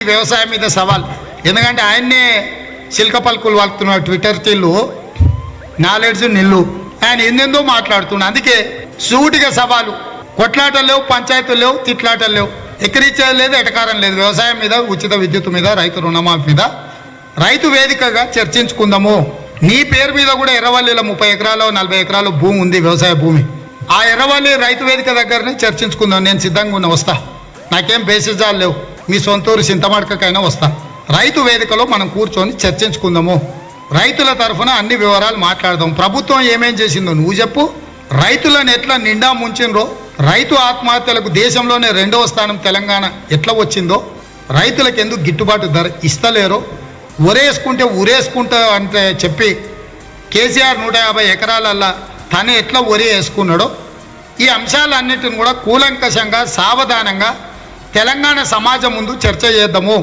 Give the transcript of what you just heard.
వ్యవసాయం మీద సవాల్. ఎందుకంటే ఆయన్నే చిలక పలుకులు వాడుతున్నాడు ట్విట్టర్ తీళ్ళు నాలెడ్జ్ నిల్లు ఆయన ఎందెందో మాట్లాడుతున్నాడు. అందుకే సూటిగా సవాలు. కొట్లాటలు లేవు, పంచాయతీలు లేవు, తిట్లాటలు లేవు, ఎక్కడిచ్చేది లేదు, ఎటకారం లేదు. వ్యవసాయం మీద, ఉచిత విద్యుత్ మీద, రైతు రుణమాఫీ మీద రైతు వేదికగా చర్చించుకుందాము. నీ పేరు మీద కూడా ఎర్రవల్లిలో 30 ఎకరాలు 40 ఎకరాలు భూమి ఉంది, వ్యవసాయ భూమి. ఆ ఎర్రవల్లి రైతు వేదిక దగ్గరనే చర్చించుకుందాం. నేను సిద్ధంగా ఉన్నా, వస్తా. నాకేం బేసిజాలు లేవు. మీ సొంతూరు చింతమడకకైనా వస్తా. రైతు వేదికలో మనం కూర్చొని చర్చించుకుందాము. రైతుల తరఫున అన్ని వివరాలు మాట్లాడదాం. ప్రభుత్వం ఏమేం చేసిందో నువ్వు చెప్పు. రైతులను ఎట్లా నిండా ముంచిండ్రో, రైతు ఆత్మహత్యలకు దేశంలోనే 2వ స్థానం తెలంగాణ ఎట్లా వచ్చిందో, రైతులకు ఎందుకు గిట్టుబాటు ధర ఇస్తలేరో, ఉరేసుకుంటే ఉరేసుకుంటా అంటే చెప్పి కేసీఆర్ 150 ఎకరాలల్లా తను ఎట్లా ఒరి వేసుకున్నాడో, ఈ అంశాలన్నిటిని కూడా కూలంకషంగా సావధానంగా తెలంగాణ సమాజం ముందు చర్చ చేద్దాము.